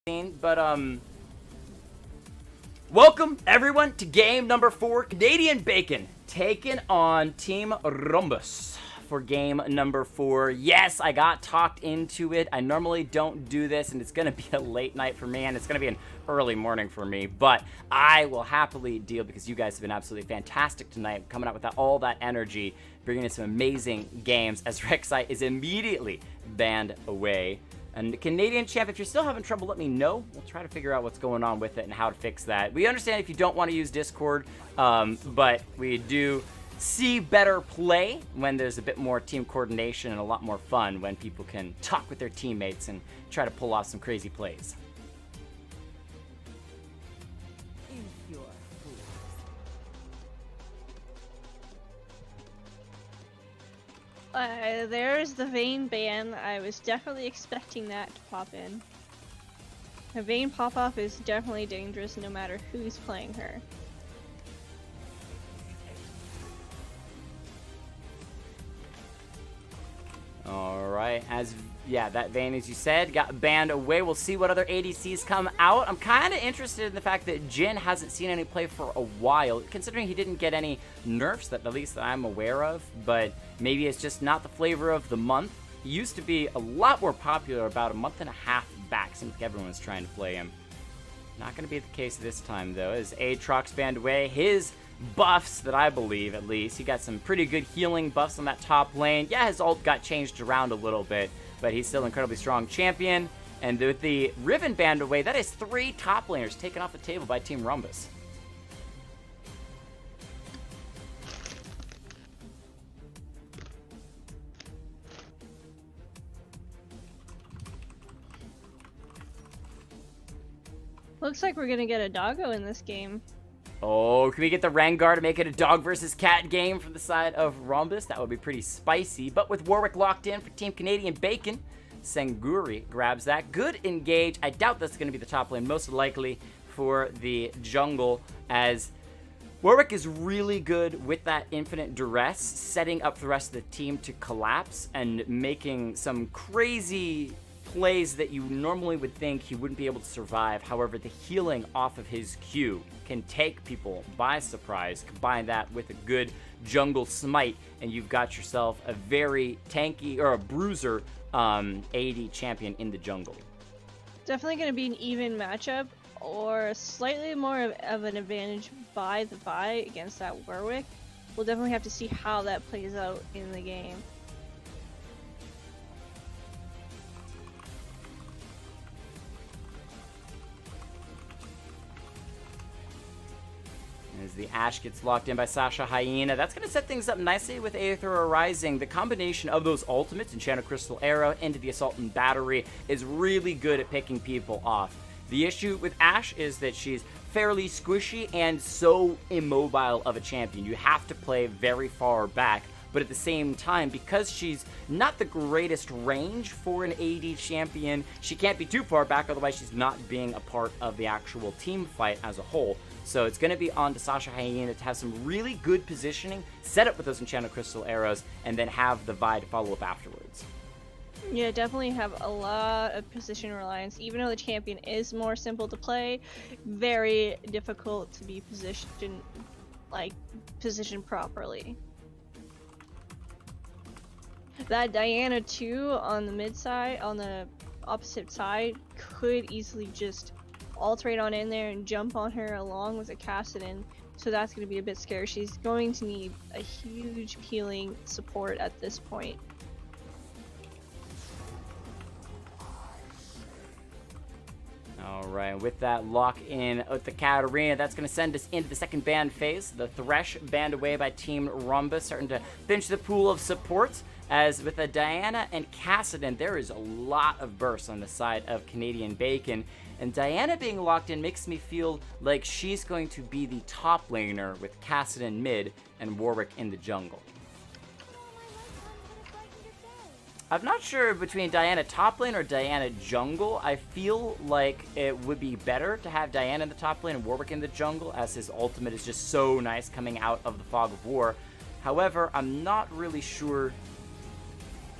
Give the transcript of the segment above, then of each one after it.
But welcome everyone to game number 4. Canadian Bacon taking on Team Rhombus for game number 4. Yes, I got talked into it. I normally don't do this, and it's gonna be a late night for me, and it's gonna be an early morning for me, but I will happily deal because you guys have been absolutely fantastic tonight, coming out with all that energy, bringing in some amazing games as Rek'Sai is immediately banned away. And the Canadian champ, if you're still having trouble, let me know. We'll try to figure out what's going on with it and how to fix that. We understand if you don't want to use Discord, but we do see better play when there's a bit more team coordination and a lot more fun when people can talk with their teammates and try to pull off some crazy plays. There's the Vayne ban. I was definitely expecting that to pop in. A Vayne pop-off is definitely dangerous no matter who's playing her. Alright, that Vayne, as you said, got banned away. We'll see what other ADCs come out. I'm kind of interested in the fact that Jhin hasn't seen any play for a while, considering he didn't get any nerfs, that at least that I'm aware of, but maybe it's just not the flavor of the month. He used to be a lot more popular about a month and a half back. Seems like everyone was trying to play him. Not going to be the case this time, though, as Aatrox banned away. His buffs, that I believe, at least. He got some pretty good healing buffs on that top lane. Yeah, his ult got changed around a little bit, but he's still an incredibly strong champion. And with the Riven banned away, that is 3 top laners taken off the table by Team Rhombus. Looks like we're gonna get a doggo in this game. Oh, can we get the Rengar to make it a dog versus cat game from the side of Rhombus? That would be pretty spicy. But with Warwick locked in for Team Canadian Bacon, Senguri grabs that. Good engage. I doubt that's going to be the top lane, most likely for the jungle, as Warwick is really good with that infinite duress, setting up the rest of the team to collapse and making some crazy plays that you normally would think he wouldn't be able to survive. However, the healing off of his Q can take people by surprise. Combine that with a good jungle smite, and you've got yourself a very tanky, or a bruiser AD champion in the jungle. Definitely going to be an even matchup, or slightly more of an advantage by the Vi against that Warwick. We'll definitely have to see how that plays out in the game. As the Ashe gets locked in by Sasha Hyena, that's going to set things up nicely with Aether Rising. The combination of those ultimates, Enchanted Crystal Arrow into the Assault and Battery, is really good at picking people off. The issue with Ashe is that she's fairly squishy and so immobile of a champion. You have to play very far back, but at the same time, because she's not the greatest range for an AD champion, she can't be too far back, otherwise she's not being a part of the actual team fight as a whole. So it's going to be on to Sasha Hyena to have some really good positioning, set up with those Enchanted Crystal Arrows, and then have the Vi to follow up afterwards. Yeah, definitely have a lot of position reliance. Even though the champion is more simple to play, very difficult to be positioned properly. That Diana too on the mid side, on the opposite side, could easily just alterate on in there and jump on her along with a Kassadin, so that's going to be a bit scary. She's going to need a huge healing support at this point. Alright, with that lock in with the Katarina, that's going to send us into the second ban phase. The Thresh banned away by Team Rhombus, starting to finish the pool of support. As with a Diana and Kassadin, there is a lot of burst on the side of Canadian Bacon. And Diana being locked in makes me feel like she's going to be the top laner with Kassadin mid and Warwick in the jungle. I'm not sure between Diana top lane or Diana jungle. I feel like it would be better to have Diana in the top lane and Warwick in the jungle, as his ultimate is just so nice coming out of the Fog of War. However, I'm not really sure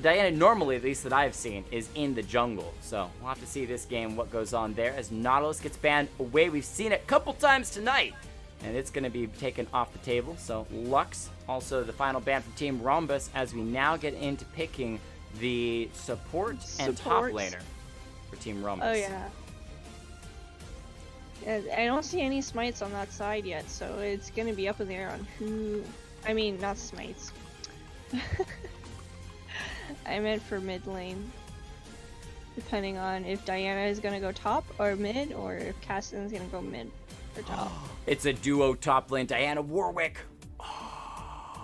Diana normally, at least that I've seen, is in the jungle. So we'll have to see this game what goes on there as Nautilus gets banned away. We've seen it a couple times tonight, and it's going to be taken off the table. So Lux, also the final ban from Team Rhombus, as we now get into picking the support and top laner for Team Rhombus. Oh, yeah. I don't see any smites on that side yet, so it's going to be up in the air on who... I mean, not smites. I meant for mid lane. Depending on if Diana is going to go top or mid, or if Cassidy is going to go mid or top. It's a duo top lane, Diana Warwick.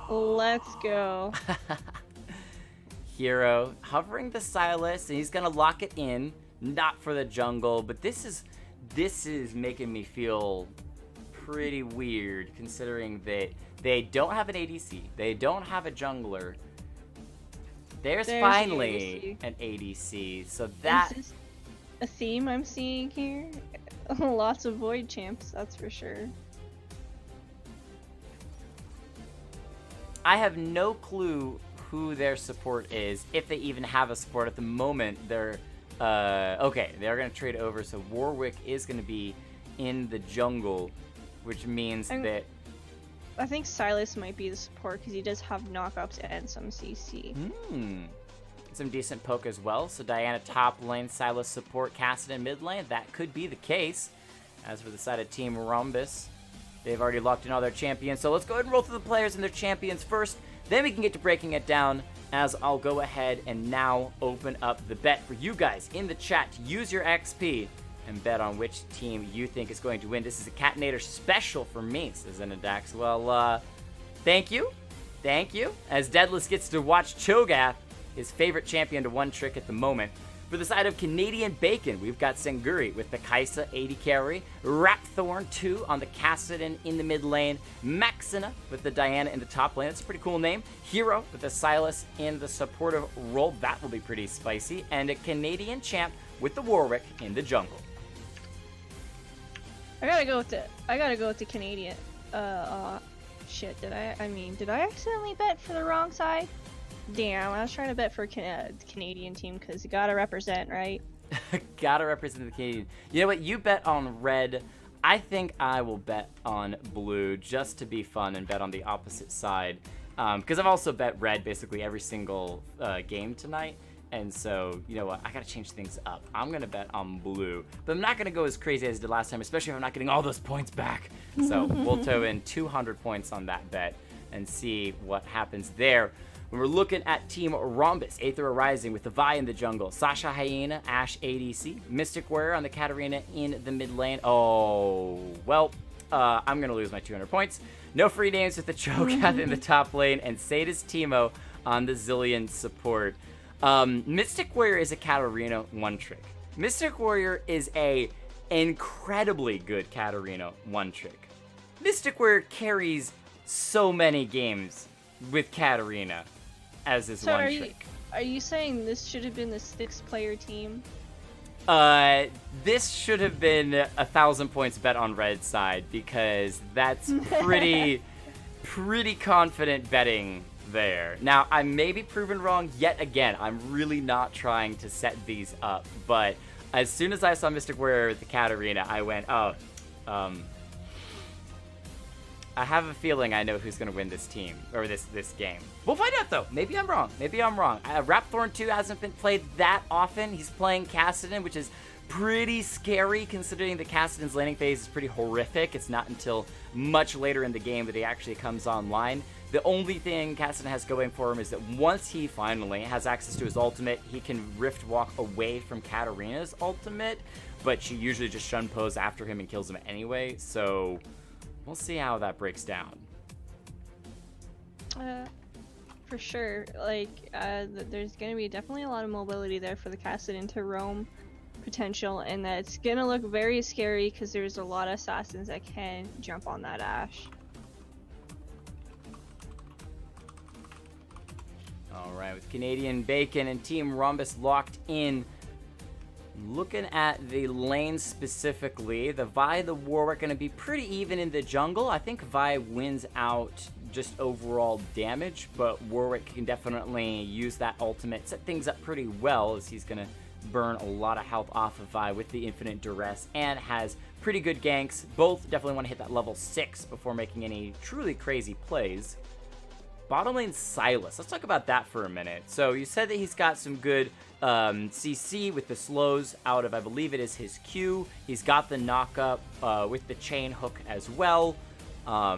Let's go. Hero hovering the Sylas, and he's going to lock it in. Not for the jungle, but this is making me feel pretty weird, considering that they don't have an ADC. They don't have a jungler. There's finally an ADC, so that... Is this a theme I'm seeing here? Lots of void champs, that's for sure. I have no clue who their support is, if they even have a support at the moment. They're... okay, they're going to trade over, so Warwick is going to be in the jungle, which means that... I think Sylas might be the support because he does have knockups and some CC. Some decent poke as well. So Diana top lane, Sylas support, Cassidy mid lane. That could be the case. As for the side of Team Rhombus, they've already locked in all their champions. So let's go ahead and roll through the players and their champions first. Then we can get to breaking it down, as I'll go ahead and now open up the bet for you guys in the chat to use your XP and bet on which team you think is going to win. This is a Catinator special for me, says Zenadax. Well, thank you. Thank you. As Deadless gets to watch Cho'Gath, his favorite champion to one trick at the moment. For the side of Canadian Bacon, we've got Senguri with the Kaisa 80 carry, Rapthorn 2 on the Kassadin in the mid lane, Maxina with the Diana in the top lane. That's a pretty cool name. Hero with the Sylas in the supportive role. That will be pretty spicy. And a Canadian champ with the Warwick in the jungle. I gotta go with the Canadian. Shit, did I accidentally bet for the wrong side? Damn, I was trying to bet for the Canadian team because you gotta represent, right? Gotta represent the Canadian. You know what? You bet on red. I think I will bet on blue just to be fun and bet on the opposite side. Because I've also bet red basically every single game tonight. And so, you know what? I gotta change things up. I'm gonna bet on blue. But I'm not gonna go as crazy as I did last time, especially if I'm not getting all those points back. So we'll tow in 200 points on that bet and see what happens there. When we're looking at Team Rhombus, Aether Rising with the Vi in the jungle, Sasha Hyena, Ashe ADC, Mystic Warrior on the Katarina in the mid lane. Oh, well, I'm going to lose my 200 points. No free names with the Cho'Gath in the top lane, and Sadis Teemo on the Zillion support. Mystic Warrior is a Katarina one trick. Mystic Warrior is a incredibly good Katarina one trick. Mystic Warrior carries so many games with Katarina as his one trick. Are you saying this should have been the 6-player team? This should have been 1,000 points bet on red side, because that's pretty confident betting there. Now, I may be proven wrong yet again. I'm really not trying to set these up, but as soon as I saw Mystic Warrior with the Katarina, I went, I have a feeling I know who's going to win this team, or this game. We'll find out, though. Maybe I'm wrong. Rapthorn 2 hasn't been played that often. He's playing Kassadin, which is pretty scary, considering the Kassadin's laning phase is pretty horrific. It's not until much later in the game that he actually comes online. The only thing Kassadin has going for him is that once he finally has access to his ultimate, he can Rift Walk away from Katarina's ultimate, but she usually just Shun Pose after him and kills him anyway, so... we'll see how that breaks down. For sure. Like, there's gonna be definitely a lot of mobility there for the Kassadin to roam potential, and that's gonna look very scary because there's a lot of assassins that can jump on that Ashe. Alright, with Canadian Bacon and Team Rhombus locked in, looking at the lane specifically, the Vi, the Warwick, going to be pretty even in the jungle. I think Vi wins out just overall damage, but Warwick can definitely use that ultimate, set things up pretty well, as he's going to burn a lot of health off of Vi with the infinite duress, and has pretty good ganks. Both definitely want to hit that level 6 before making any truly crazy plays. Bottom lane Silas, let's talk about that for a minute. So you said that he's got some good CC with the slows out of, I believe it is his Q. He's got the knock-up with the chain hook as well. Not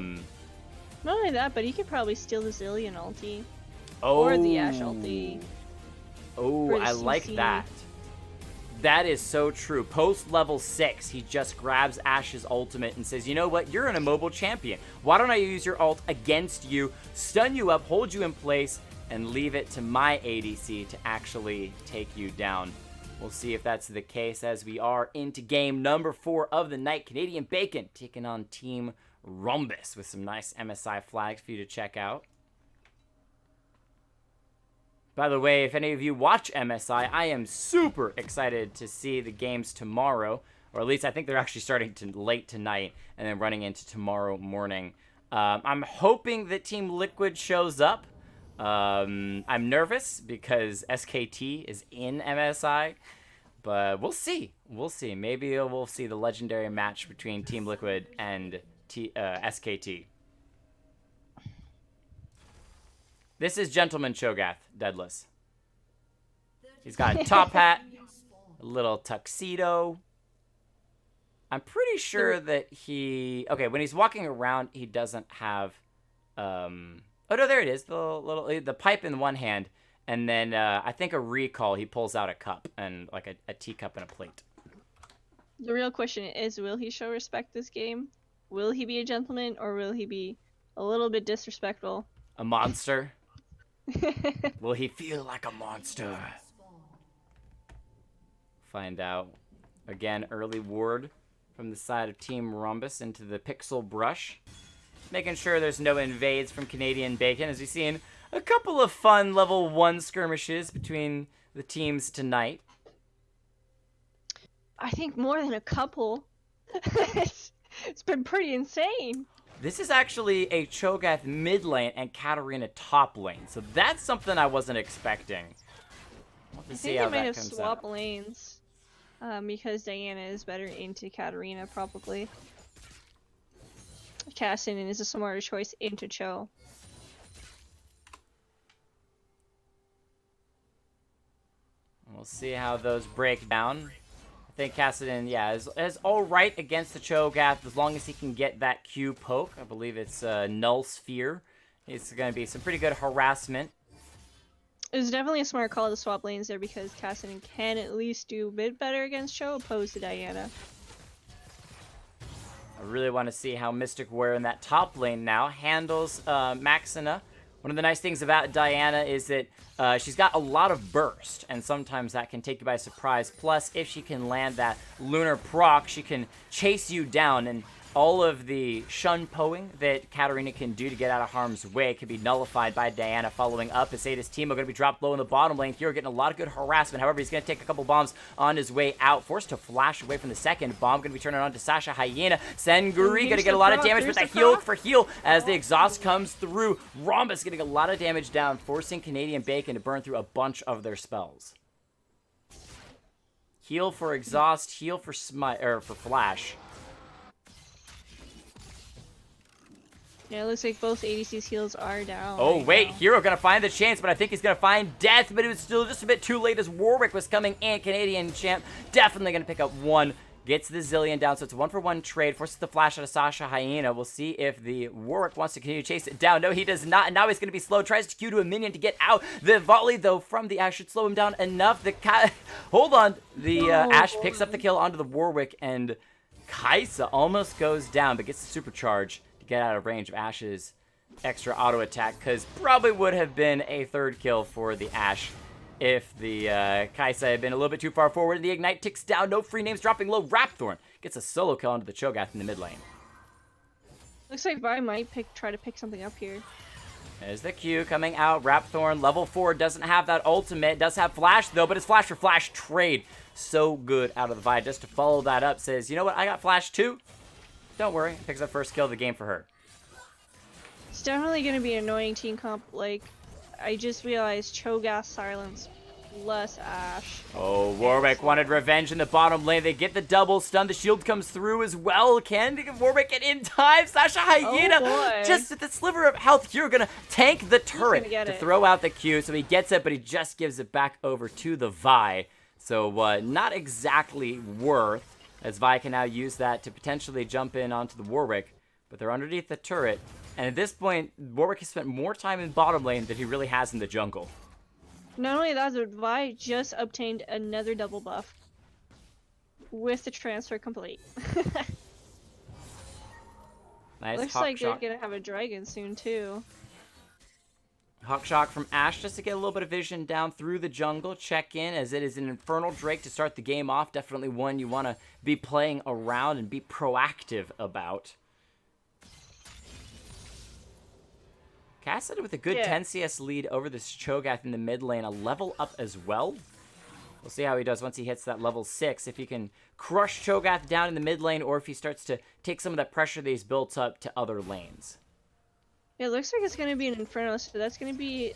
only that, but he could probably steal the Zillion ulti. Oh. Or the Ashe ulti. Oh, I like that. That is so true. Post level 6, he just grabs Ashe's ultimate and says, you know what, you're an immobile champion. Why don't I use your ult against you, stun you up, hold you in place, and leave it to my ADC to actually take you down. We'll see if that's the case as we are into game number 4 of the night. Canadian Bacon taking on Team Rhombus with some nice MSI flags for you to check out. By the way, if any of you watch MSI, I am super excited to see the games tomorrow, or at least I think they're actually starting late tonight and then running into tomorrow morning. I'm hoping that Team Liquid shows up. I'm nervous because SKT is in MSI, but we'll see. We'll see. Maybe we'll see the legendary match between Team Liquid and SKT. This is Gentleman Cho'Gath, Deadless. He's got a top hat, a little tuxedo. I'm pretty sure that he... Okay, when he's walking around, he doesn't have... Oh, no, there it is. The pipe in one hand. And then I think a recall, he pulls out a cup and like a teacup and a plate. The real question is, will he show respect this game? Will he be a gentleman, or will he be a little bit disrespectful? A monster? Will he feel like a monster? Find out. Again, early ward from the side of Team Rhombus into the pixel brush. Making sure there's no invades from Canadian Bacon, as we've seen a couple of fun level 1 skirmishes between the teams tonight. I think more than a couple. It's been pretty insane. This is actually a Cho'Gath mid lane and Katarina top lane, so that's something I wasn't expecting. I think they might have swapped lanes, because Diana is better into Katarina, probably. Cassian is a smarter choice into Cho. We'll see how those break down. I think Cassidy, yeah, is all right against the Cho'Gath as long as he can get that Q poke. I believe it's Null Sphere. It's going to be some pretty good harassment. It was definitely a smart call to swap lanes there because Cassidy can at least do a bit better against Cho opposed to Diana. I really want to see how Mystic Warrior in that top lane now handles Maxina. One of the nice things about Diana is that she's got a lot of burst, and sometimes that can take you by surprise. Plus, if she can land that lunar proc, she can chase you down, and all of the shun-poing that Katarina can do to get out of harm's way can be nullified by Diana following up. Acetus Teemo going to be dropped low in the bottom lane. Hero getting a lot of good harassment. However, he's going to take a couple bombs on his way out. Forced to flash away from the second bomb. Going to be turning on to Sasha Hyena. Senguri going to get a lot of damage, but that heal for heal as the exhaust comes through. Rhombus getting a lot of damage down, forcing Canadian Bacon to burn through a bunch of their spells. Heal for exhaust, heal for smite, or for flash. Yeah, it looks like both ADC's heals are down. Oh, wait. Hero going to find the chance, but I think he's going to find death, but it was still just a bit too late as Warwick was coming in. Canadian champ definitely going to pick up one. Gets the Zillion down, so it's a 1-for-1 trade. Forces the flash out of Sasha Hyena. We'll see if the Warwick wants to continue to chase it down. No, he does not, and now he's going to be slow. Tries to Q to a minion to get out. The volley, though, from the Ashe should slow him down enough. The Hold on. The Ashe picks up the kill onto the Warwick, and Kaisa almost goes down, but gets the supercharge. Get out of range of Ashe's extra auto attack, because probably would have been a third kill for the Ashe if the Kaisa had been a little bit too far forward. The Ignite ticks down, no free names dropping low. Rapthorn gets a solo kill onto the Cho'Gath in the mid lane. Looks like Vi might try to pick something up here. There's the Q coming out. Rapthorn, level 4, doesn't have that ultimate. Does have flash, though, but it's flash for flash trade. So good out of the Vi. Just to follow that up, says, you know what, I got flash too. Don't worry, picks up first kill of the game for her. It's definitely gonna be an annoying team comp. Like, I just realized Cho'Gath silence plus Ashe. Oh, Warwick wanted revenge in the bottom lane. They get the double stun. The shield comes through as well. Can Warwick get in time? Sasha Hyena boy. just at the sliver of health here, gonna tank the turret gonna get to it. throw out the Q. So he gets it, but he just gives it back over to the Vi. So not exactly worth, as Vi can now use that to potentially jump in onto the Warwick. But they're underneath the turret. And at this point, Warwick has spent more time in bottom lane than he really has in the jungle. Not only that, but Vi just obtained another double buff with the transfer complete. Nice. Looks Hawk like shot. they're gonna have a dragon soon too. Hawk Shock from Ashe just to get a little bit of vision down through the jungle. Check in as it is an Infernal Drake to start the game off. Definitely one you want to be playing around and be proactive about. Cassidy with a good 10 CS lead over this Cho'Gath in the mid lane. A level up as well. We'll see how he does once he hits that level 6. If he can crush Cho'Gath down in the mid lane or if he starts to take some of that pressure that he's built up to other lanes. It looks like it's going to be an Inferno, so that's going to be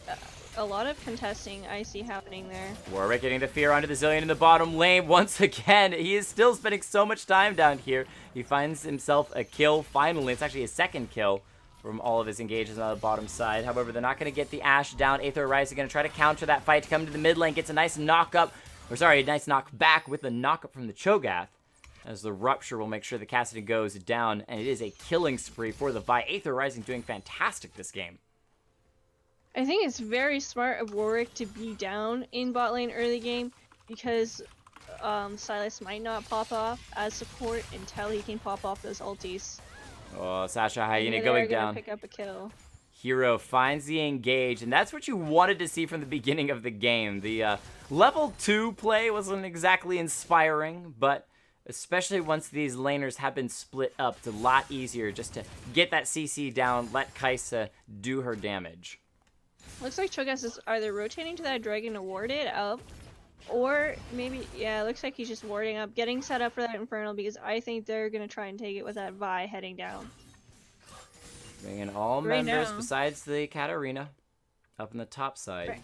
a lot of contesting I see happening there. Warwick getting the fear onto the Zillion in the bottom lane once again. He is still spending so much time down here. He finds himself a kill finally. It's actually his second kill from all of his engages on the bottom side. However, they're not going to get the Ashe down. Aether Rise is going to try to counter that fight to come to the mid lane. Gets a nice knock up, or sorry, a nice knock back with the knock up from the Cho'Gath. As the Rupture will make sure the Cassidy goes down, and it is a killing spree for the Vi. Aether Rising doing fantastic this game. I think it's very smart of Warwick to be down in bot lane early game because Silas might not pop off as support until he can pop off those ultis. Oh, Sasha Hyena And going they're down. gonna pick up a kill. Hero finds the engage, and that's what you wanted to see from the beginning of the game. The level 2 play wasn't exactly inspiring, but especially once these laners have been split up, it's a lot easier just to get that CC down, let Kai'Sa do her damage. Looks like Cho'Gath is either rotating to that dragon to ward it up, or maybe, yeah, it looks like he's just warding up, getting set up for that Infernal, because I think they're going to try and take it with that Vi heading down. Bringing all Right members now. besides the Katarina up on the top side. Right.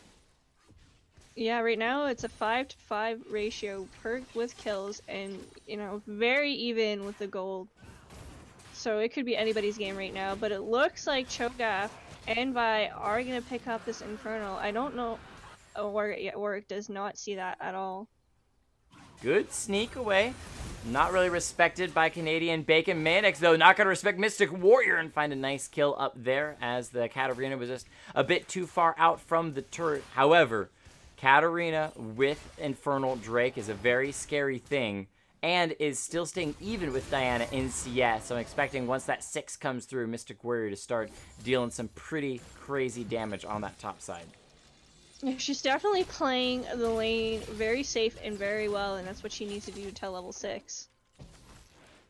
Yeah, right now it's a 5-to-5 ratio with kills, and, you know, very even with the gold. So it could be anybody's game right now, but it looks like Cho'Gath and Vi are going to pick up this Infernal. I don't know. Warwick does not see that at all. Good sneak away. Not really respected by Canadian Bacon. Manix, though, not going to respect Mystic Warrior and find a nice kill up there as the Katarina was just a bit too far out from the turret. However, Katarina with Infernal Drake is a very scary thing and is still staying even with Diana in CS. So I'm expecting once that 6 comes through, Mystic Warrior to start dealing some pretty crazy damage on that top side. Yeah, she's definitely playing the lane very safe and very well, and that's what she needs to do till level 6.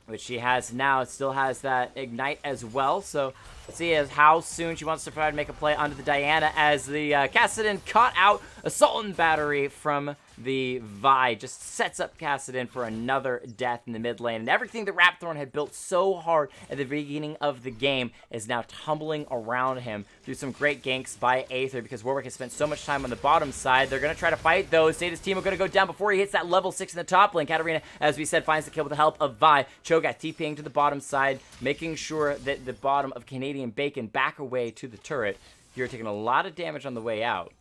Which she has now. It still has that Ignite as well. So let's see how soon she wants to try to make a play onto the Diana as the Kassadin caught out Assault and Battery from the Vi. Just sets up Kassadin for another death in the mid lane. And everything that Rapthorn had built so hard at the beginning of the game is now tumbling around him through some great ganks by Aether because Warwick has spent so much time on the bottom side. They're going to try to fight though. Zeta's team are going to go down before he hits that level 6 in the top lane. Katarina, as we said, finds the kill with the help of Vi. Cho'Gath TPing to the bottom side, making sure that the bottom of Canadian Bacon back away to the turret. You're taking a lot of damage on the way out.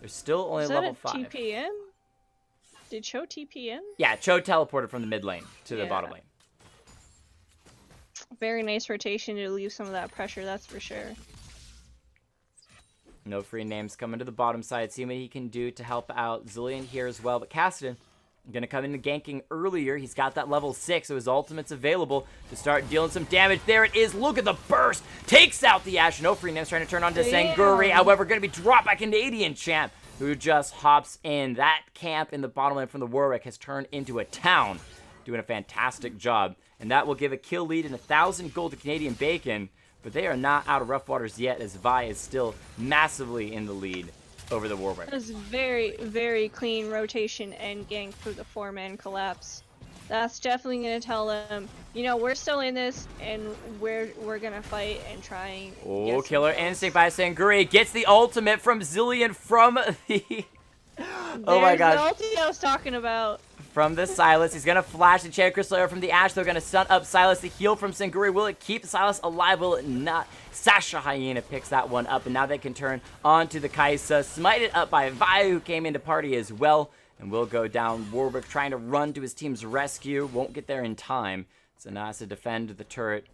They're still only level 5. TPM? Did Cho TPM? Yeah, Cho teleported from the mid lane to the bottom lane. Very nice rotation to leave some of that pressure, that's for sure. No free names coming to the bottom side. See what he can do to help out Zillion here as well. But Kassadin going to come into ganking earlier. He's got that level 6, so his ultimate's available to start dealing some damage. There it is. Look at the burst. Takes out the Ashe. No free names trying to turn on to Sanguri. However, going to be dropped by Canadian Champ, who just hops in. That camp in the bottom lane from the Warwick has turned into a town, doing a fantastic job. And that will give a kill lead and 1,000 gold to Canadian Bacon. But they are not out of rough waters yet, as Vi is still massively in the lead over the Warwick. That was very, very clean rotation and gank for the 4-man collapse. That's definitely gonna tell them, you know, we're still in this, and we're gonna fight and try and Oh, get some killer kills. instinct by Sanguri. Gets the ultimate from Zilean from the... Oh my gosh. There's the ulti I was talking about. From the Silas. He's going to flash the Chain Crystal Arrow from the Ashe. They're going to stun up Silas. The heal from Sanguri. Will it keep Silas alive? Will it not? Sasha Hyena picks that one up, and now they can turn onto the Kaisa. Smited up by Vi, who came into party as well. And will go down. Warwick trying to run to his team's rescue. Won't get there in time. So now has to defend the turret.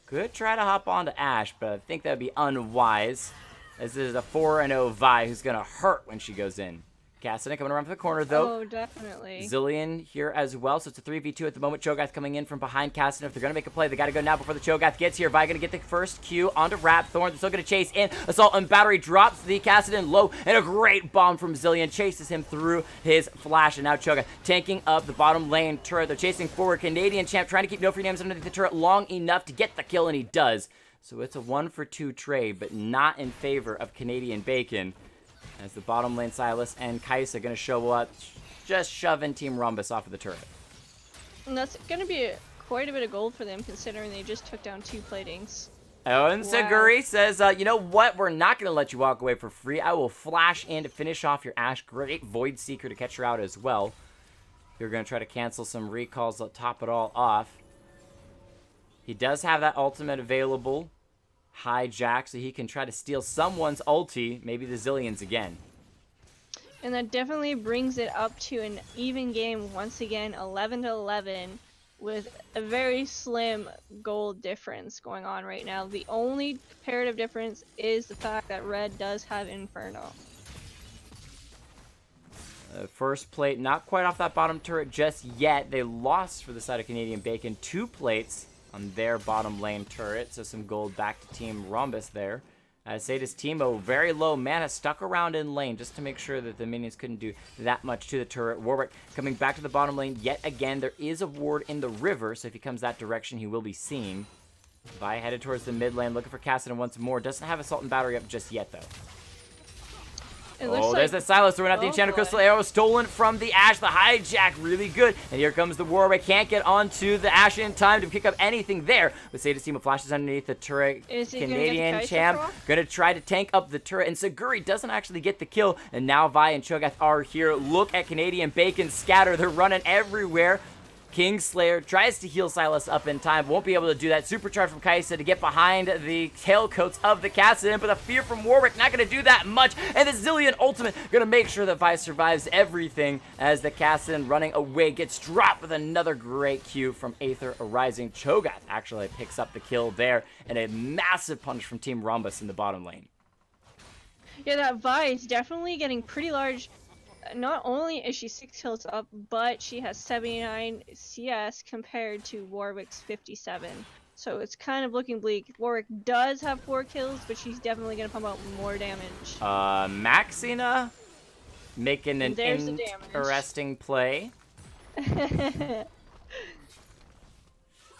Could try to hop onto Ashe, but I think that would be unwise. This is a 4-0 Vi who's going to hurt when she goes in. Cassidy coming around from the corner, though. Oh, definitely. Zilean here as well, so it's a 3v2 at the moment. Cho'Gath coming in from behind Cassidy. If they're going to make a play, they got to go now before the Cho'Gath gets here. Vi going to get the first Q onto Rap. Thorn, they're still going to chase in. Assault and Battery drops the Cassidy low, and a great bomb from Zilean chases him through his flash. And now Cho'Gath tanking up the bottom lane turret. They're chasing forward. Canadian champ trying to keep no free names underneath the turret long enough to get the kill, and he does. So it's a 1-for-2 trade, but not in favor of Canadian Bacon. As the bottom lane Silas and Kaisa going to show up, just shoving Team Rhombus off of the turret. And that's going to be quite a bit of gold for them, considering they just took down 2 platings. Oh, and Wow. Saguri says, you know what? We're not going to let you walk away for free. I will flash in to finish off your Ashe. Great Void Seeker to catch her out as well. You're going to try to cancel some recalls to top it all off. He does have that ultimate available. Hijack, so he can try to steal someone's ulti, maybe the Zilean's again. And that definitely brings it up to an even game once again, 11-11, with a very slim gold difference going on right now. The only comparative difference is the fact that Red does have Inferno. First plate, not quite off that bottom turret just yet. They lost for the side of Canadian Bacon 2 plates on their bottom lane turret, so some gold back to Team Rhombus there. Sadis Teemo, very low mana, stuck around in lane just to make sure that the minions couldn't do that much to the turret. Warwick coming back to the bottom lane yet again. There is a ward in the river, so if he comes that direction, he will be seen. Vi headed towards the mid lane, looking for Cassidy once more. Doesn't have Assault and Battery up just yet, though. Oh, there's the Silas throwing out the Enchanted Crystal Arrow, stolen from the Ashe. The hijack, really good. And here comes the Warwick. Can't get onto the Ashe in time to pick up anything there. But Sadis Teemo flashes underneath the turret. Canadian champ gonna try to tank up the turret. And Saguri doesn't actually get the kill. And now Vi and Cho'Gath are here. Look at Canadian Bacon scatter. They're running everywhere. Kingslayer tries to heal Silas up in time. Won't be able to do that. Supercharge from Kaisa to get behind the tailcoats of the Cassidy. But the fear from Warwick not going to do that much. And the Zilean ultimate going to make sure that Vi survives everything as the Cassidy running away gets dropped with another great Q from Aether Arising. Cho'Gath actually picks up the kill there. And a massive punish from Team Rhombus in the bottom lane. Yeah, that Vi is definitely getting pretty large. Not only is she 6 kills up, but she has 79 CS compared to Warwick's 57. So it's kind of looking bleak. Warwick does have 4 kills, but she's definitely going to pump out more damage. Maxina making an interesting play.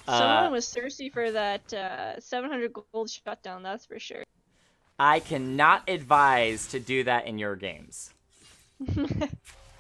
Someone was thirsty for that 700 gold shutdown, that's for sure. I cannot advise to do that in your games.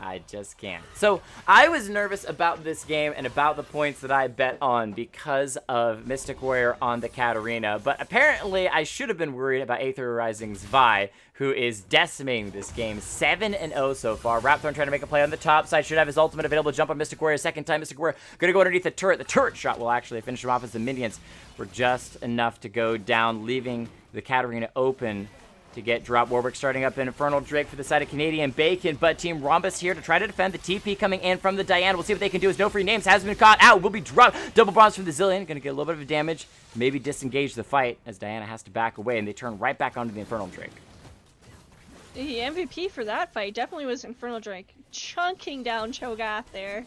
I just can't. So I was nervous about this game and about the points that I bet on because of Mystic Warrior on the Katarina, but apparently I should have been worried about Aether Rising's Vi, who is decimating this game. 7-0 so far. Rapthorn trying to make a play on the top side. Should have his ultimate available. Jump on Mystic Warrior. Second time Mystic Warrior going to go underneath the turret. The turret shot will actually finish him off as the minions were just enough to go down, leaving the Katarina open to get dropped. Warwick starting up an Infernal Drake for the side of Canadian Bacon, but Team Rhombus here to try to defend. The TP coming in from the Diana. We'll see what they can do as no free names has been caught out. Will be dropped. Double bronze from the Zilean. Going to get a little bit of damage. Maybe disengage the fight as Diana has to back away, and they turn right back onto the Infernal Drake. The MVP for that fight definitely was Infernal Drake, chunking down Cho'Gath there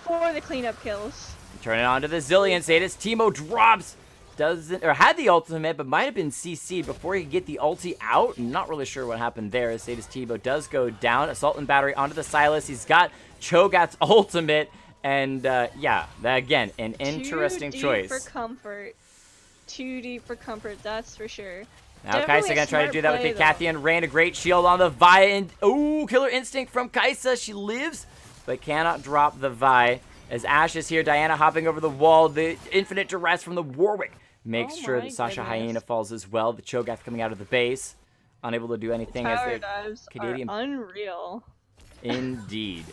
for the cleanup kills. Turn it on to the Zilean. Sadis Teemo drops. Doesn't, or had the ultimate, but might have been CC'd before he could get the ulti out. Not really sure what happened there. Sadis Teemo does go down. Assault and Battery onto the Silas. He's got Cho'Gath's ultimate. And, yeah, that, again, an interesting choice. Too deep for comfort. Too deep for comfort, that's for sure. Now Kaisa going to try to do that with the Cathian Rain. A great shield on the Vi. And, ooh, Killer Instinct from Kaisa. She lives, but cannot drop the Vi. As Ash is here, Diana hopping over the wall. The infinite duress from the Warwick makes sure that Sasha Hyena falls as well. The Cho'Gath coming out of the base, unable to do anything as Tower the dives Canadian. are unreal. Indeed.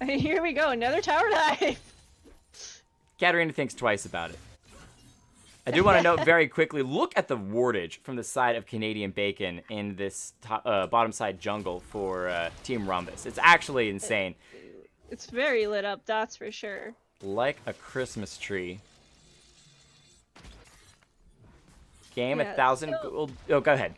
Here we go, another tower dive. Katarina thinks twice about it. I do want to note very quickly, look at the wardage from the side of Canadian Bacon in this bottom side jungle for Team Rhombus. It's actually insane. It's very lit up, that's for sure. Like a Christmas tree. Game, Yeah, 1,000 gold. Oh, go ahead.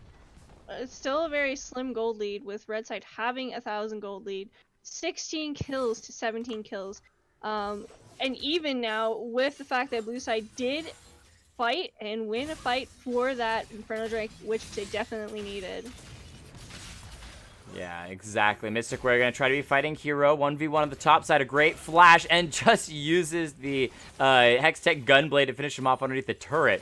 It's still a very slim gold lead, with red side having 1,000 gold lead. 16 kills to 17 kills. And even now, with the fact that blue side did fight and win a fight for that Inferno Drake, which they definitely needed. Yeah, exactly. Mystic Warrior going to try to be fighting Hero. 1v1 on the top side. A great flash and just uses the Hextech Gunblade to finish him off underneath the turret.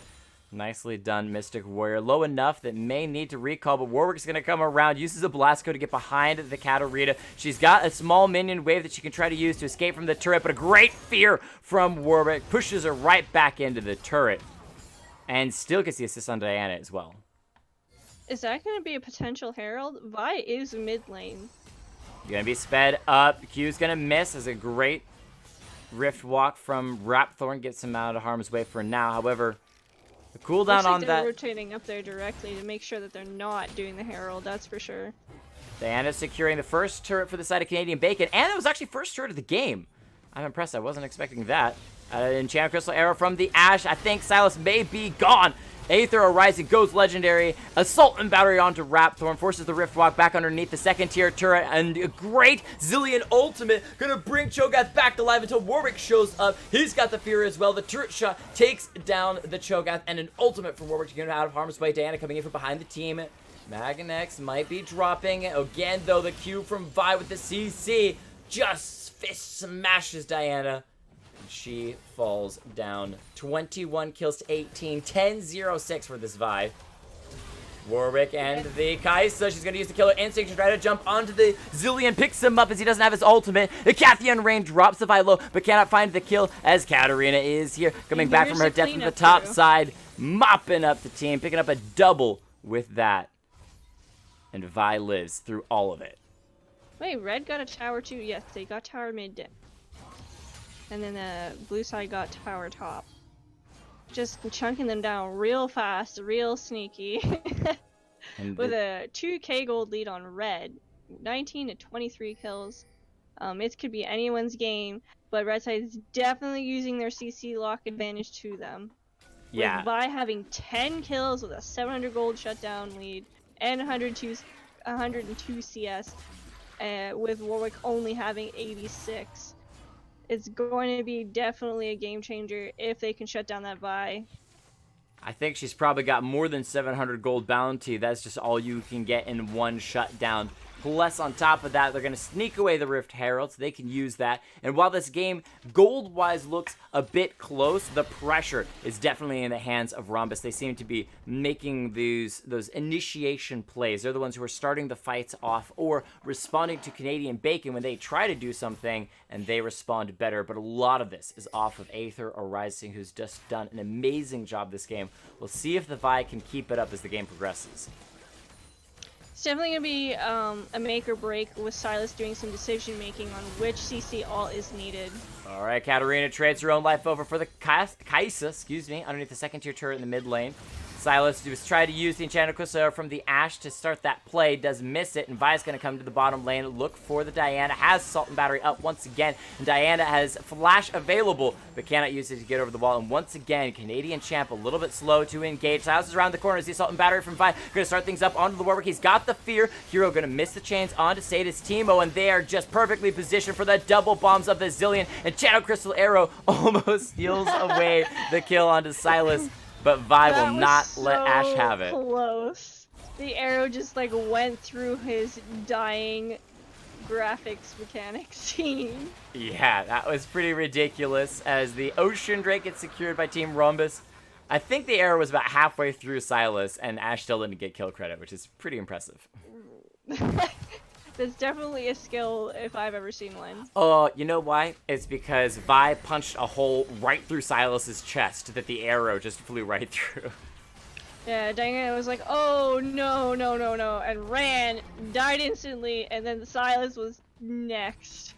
Nicely done, Mystic Warrior. Low enough that may need to recall, but Warwick's going to come around, uses a Blasco to get behind the Katarina. She's got a small minion wave that she can try to use to escape from the turret, but a great fear from Warwick pushes her right back into the turret. And still gets the assist on Diana as well. Is that going to be a potential Herald? Vi is mid lane. Going to be sped up. Q's going to miss as a great Rift Walk from Rapthorn gets him out of harm's way for now. However, the cooldown on they're that... rotating up there directly to make sure that they're not doing the Herald, that's for sure. Diana securing the first turret for the side of Canadian Bacon, and it was actually first turret of the game. I'm impressed. I wasn't expecting that. Enchanted Crystal Arrow from the Ashe. I think Silas may be gone. Aether Arising goes legendary. Assault and Battery onto Rapthorn. Forces the Rift Walk back underneath the second tier turret. And a great Zillion ultimate. Gonna bring Cho'Gath back to life until Warwick shows up. He's got the fear as well. The turret shot takes down the Cho'Gath. And an ultimate for Warwick to get him out of harm's way. Diana coming in from behind the team. Maganex might be dropping. Again, though, the Q from Vi with the CC. Just fist smashes Diana. She falls down. 21 kills to 18. 10-0-6 for this Vi. Warwick and the Kaisa. She's going to use the killer instinct to try to jump onto the Zillion. Picks him up as he doesn't have his ultimate. The Cathian Rain drops the Vi low, but cannot find the kill as Katarina is here. Coming back from her death from the top side. Mopping up the team. Picking up a double with that. And Vi lives through all of it. Wait, red got a tower too? Yes, they got tower mid dip. And then the blue side got tower top. Just chunking them down real fast, real sneaky. With a 2k gold lead on red. 19 to 23 kills. It could be anyone's game, but red side is definitely using their CC lock advantage to them. Yeah. With Vi having 10 kills with a 700 gold shutdown lead and 102 CS, with Warwick only having 86. It's going to be definitely a game changer if they can shut down that Vi. I think she's probably got more than 700 gold bounty. That's just all you can get in one shutdown. Plus, on top of that, they're going to sneak away the Rift Herald, so they can use that. And while this game, gold-wise, looks a bit close, the pressure is definitely in the hands of Rhombus. They seem to be making those initiation plays. They're the ones who are starting the fights off or responding to Canadian Bacon when they try to do something, and they respond better. But a lot of this is off of Aether Arising, who's just done an amazing job this game. We'll see if the Vi can keep it up as the game progresses. It's definitely going to be a make or break with Silas doing some decision making on which CC ult is needed. All right, Katarina trades her own life over for the Kaisa, underneath the second tier turret in the mid lane. Silas just tried to use the Enchanted Crystal from the Ashe to start that play, does miss it, and Vi's going to come to the bottom lane, look for the Diana, has Salt and Battery up once again, and Diana has Flash available, but cannot use it to get over the wall, and once again, Canadian Champ a little bit slow to engage. Silas is around the corner, the Salt and Battery from Vi, going to start things up onto the Warwick. He's got the fear. Hero going to miss the chains onto Sadis Teemo, and they are just perfectly positioned for the double bombs of the Zillion, and Channel Crystal Arrow almost steals away the kill onto Silas. But Vi will not let Ashe have it. Close. The arrow just like went through his dying graphics mechanics team. Yeah, that was pretty ridiculous as the Ocean Drake gets secured by Team Rhombus. I think the arrow was about halfway through Silas and Ashe still didn't get kill credit, which is pretty impressive. That's definitely a skill if I've ever seen one. Oh, you know why? It's because Vi punched a hole right through Silas's chest that the arrow just flew right through. Yeah, Diana was like, oh no, no, no, no, and ran, died instantly, and then Silas was next.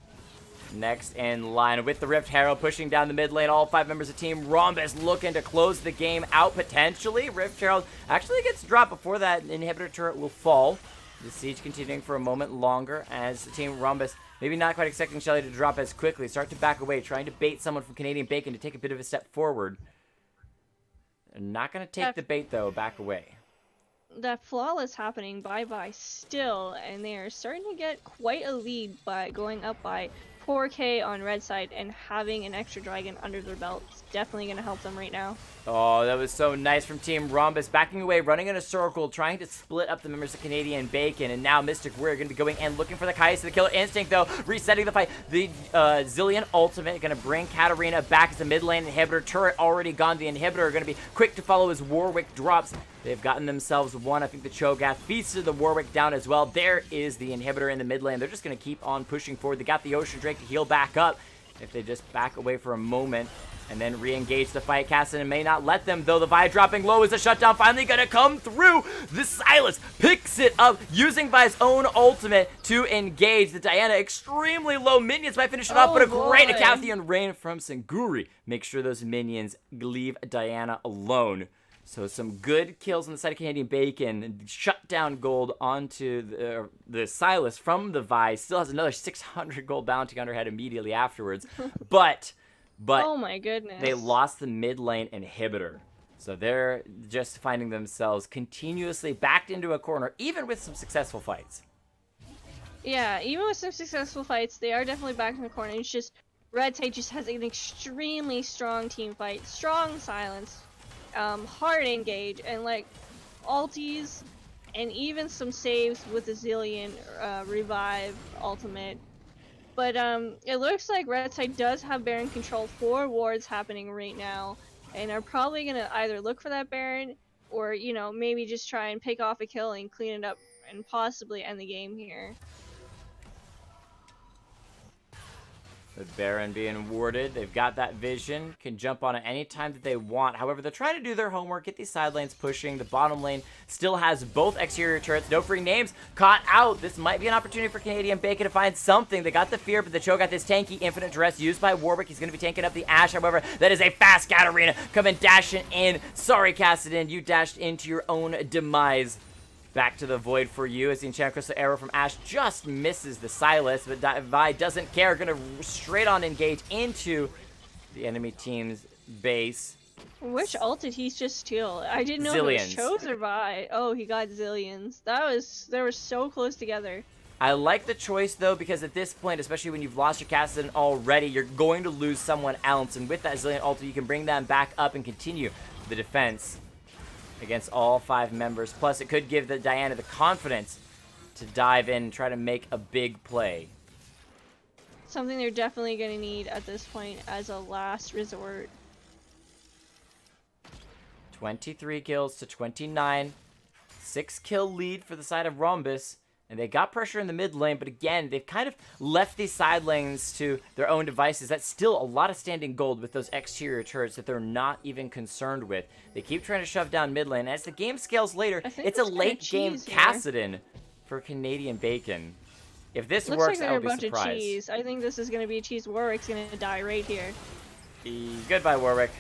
Next in line with the Rift Herald pushing down the mid lane. All 5 members of Team Rhombus looking to close the game out potentially. Rift Herald actually gets dropped before that inhibitor turret will fall. The siege continuing for a moment longer as Team Rhombus, maybe not quite expecting Shelly to drop as quickly, start to back away, trying to bait someone from Canadian Bacon to take a bit of a step forward. They're not going to take the bait, though. Back away. That flawless happening bye-bye still, and they are starting to get quite a lead by going up by 4K on red side, and having an extra dragon under their belt is definitely going to help them right now. Oh, that was so nice from Team Rhombus. Backing away, running in a circle, trying to split up the members of Canadian Bacon. And now Mystic Warrior going to be going and looking for the Kai'Sa. The Killer Instinct, though, resetting the fight. The Zilean ultimate going to bring Katarina back as the mid lane inhibitor. Turret already gone. The inhibitor going to be quick to follow as Warwick drops. They've gotten themselves one. I think the Cho'Gath feasted the Warwick down as well. There is the inhibitor in the mid lane. They're just going to keep on pushing forward. They got the Ocean Drake to heal back up. If they just back away for a moment and then re-engage the fight, Cassidy may not let them, though. The Vi dropping low is a shutdown finally going to come through. The Silas picks it up, using Vi's own ultimate to engage. The Diana extremely low minions might finish it off, but a great Acathian rain from Singuri. Make sure those minions leave Diana alone. So some good kills on the side of Canadian Bacon. Shut down gold onto the Silas from the Vi. Still has another 600 gold bounty on her head immediately afterwards. But oh my goodness, they lost the mid lane inhibitor. So they're just finding themselves continuously backed into a corner, even with some successful fights. Yeah, even with some successful fights, they are definitely back in the corner. It's just red side just has an extremely strong team fight, strong silence. Hard engage, and like ulties, and even some saves with the Zilean revive ultimate. But it looks like red side does have Baron control. 4 wards happening right now, and are probably gonna either look for that Baron, or you know, maybe just try and pick off a kill and clean it up and possibly end the game here. The Baron being warded. They've got that vision. Can jump on it any time that they want. However, they're trying to do their homework. Get these side lanes pushing. The bottom lane still has both exterior turrets. No free names. Caught out. This might be an opportunity for Canadian Bacon to find something. They got the fear, but the Cho'Gath is tanky. Infinite Duress used by Warwick. He's going to be tanking up the Ashe. However, that is a fast Katarina coming dashing in. Sorry, Cassidy. You dashed into your own demise. Back to the void for you as the Enchanted Crystal Arrow from Ashe just misses the Silas, but Vi doesn't care. Gonna straight on engage into the enemy team's base. Which ult did he just steal? I didn't know Zillions. if it was Cho's or Vi. Oh, he got Zillions. They were so close together. I like the choice, though, because at this point, especially when you've lost your Cassidy already, you're going to lose someone else, and with that Zillion ult, you can bring them back up and continue the defense against all 5 members. Plus, it could give the Diana the confidence to dive in and try to make a big play. Something they're definitely going to need at this point as a last resort. 23 kills to 29. 6-kill lead for the side of Rhombus. And they got pressure in the mid lane, but again, they've kind of left these side lanes to their own devices. That's still a lot of standing gold with those exterior turrets that they're not even concerned with. They keep trying to shove down mid lane. As the game scales later, it's a late game Cassidy for Canadian Bacon. If this works, I would be surprised. Bunch of cheese. I think this is going to be a cheese. Warwick's going to die right here. Goodbye, Warwick.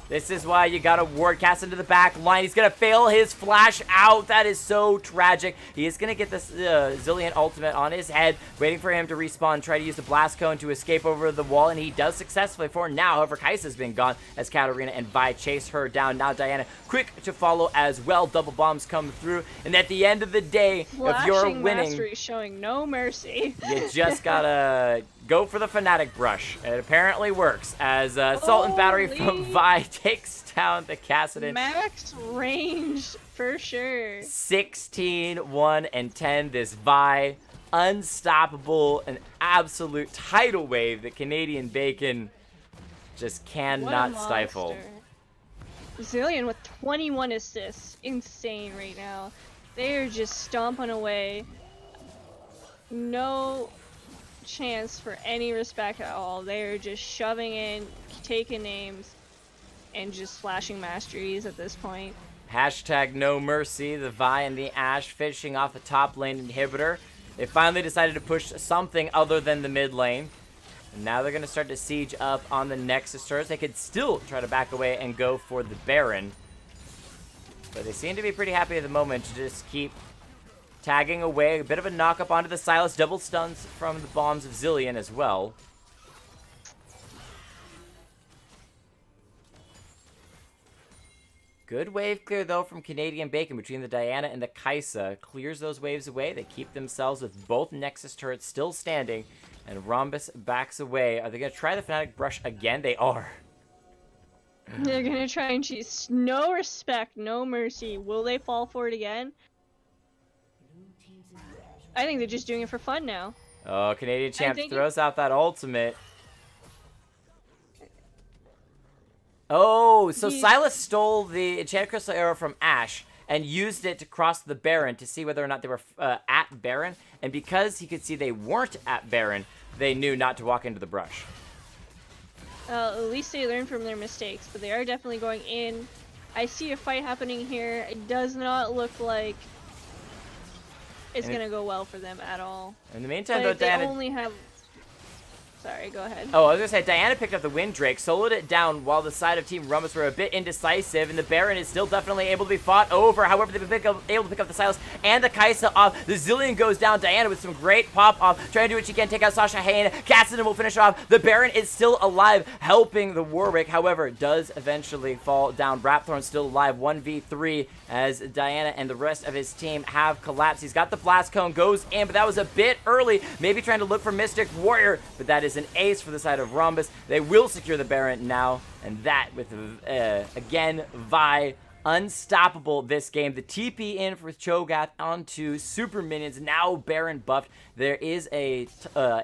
This is why you gotta ward Cassidy to the back line. He's gonna fail his flash out. That is so tragic. He is gonna get this Zilean ultimate on his head, waiting for him to respawn, try to use the blast cone to escape over the wall, and he does successfully for now. However, Kai'Sa's been gone as Katarina and Vi chase her down. Now Diana quick to follow as well. Double bombs come through, and at the end of the day, if you're winning, mastery showing no mercy. You just gotta go for the Fnatic brush. It apparently works as Salt and Battery from Vi takes down the Cassidy. Max range for sure. 16, 1, and 10. This Vi unstoppable, an absolute tidal wave that Canadian Bacon just cannot stifle. Zilean with 21 assists. Insane right now. They are just stomping away. no chance for any respect at all. They're just shoving in, taking names, and just flashing masteries at this point. Hashtag no mercy. The Vi and the Ashe finishing off the top lane inhibitor. They finally decided to push something other than the mid lane. And now they're going to start to siege up on the Nexus turrets. They could still try to back away and go for the Baron. But they seem to be pretty happy at the moment to just keep tagging away. A bit of a knock up onto the Sylas. Double stuns from the bombs of Zilean as well. Good wave clear, though, from Canadian Bacon between the Diana and the Kai'Sa. Clears those waves away. They keep themselves with both Nexus turrets still standing. And Rhombus backs away. Are they going to try the Fnatic Brush again? They are. They're going to try and choose no respect, no mercy. Will they fall for it again? I think they're just doing it for fun now. Oh, Canadian Champ throws out that ultimate. Oh, so Sylas stole the Enchanted Crystal Arrow from Ashe and used it to cross the Baron to see whether or not they were at Baron. And because he could see they weren't at Baron, they knew not to walk into the brush. At least they learned from their mistakes, but they are definitely going in. I see a fight happening here. It does not look like it's going to go well for them at all. In the meantime, but though, Diana... they only have... Sorry, go ahead. Oh, I was going to say, Diana picked up the Wind Drake, soloed it down while the side of Team Rhombus were a bit indecisive, and the Baron is still definitely able to be fought over. However, they've been able to pick up the Sylas and the Kai'Sa off. The Zilean goes down. Diana with some great pop-off, trying to do what she can, take out Sasha Hayne. Cassidy will finish off. The Baron is still alive, helping the Warwick. However, does eventually fall down. Rapthorn still alive, 1v3, as Diana and the rest of his team have collapsed. He's got the Blast Cone, goes in, but that was a bit early. Maybe trying to look for Mystic Warrior, but that is an ace for the side of Rhombus. They will secure the Baron now, and that with, again, Vi unstoppable this game. The TP in for Cho'Gath onto super minions, now Baron buffed. There is a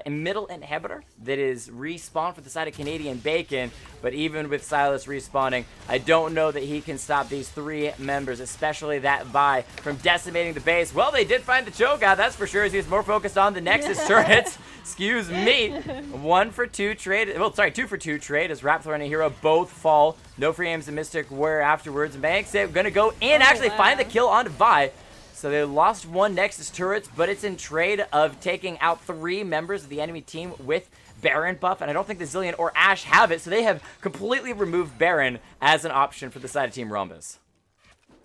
middle inhibitor that is respawned for the side of Canadian Bacon, but even with Sylas respawning, I don't know that he can stop these three members, especially that Vi, from decimating the base. Well, they did find the Cho'Gath, that's for sure, as he's more focused on the Nexus turrets. Excuse me. 1 for 2 trade. Well, sorry, 2 for 2 trade as Rapthorn and Hero both fall. No free aims and Mystic Warrior afterwards. Banks it, gonna go in, actually find the kill on Vi. So they lost 1 Nexus turrets, but it's in trade of taking out 3 members of the enemy team with Baron buff, and I don't think the Zilean or Ashe have it, so they have completely removed Baron as an option for the side of Team Rhombus.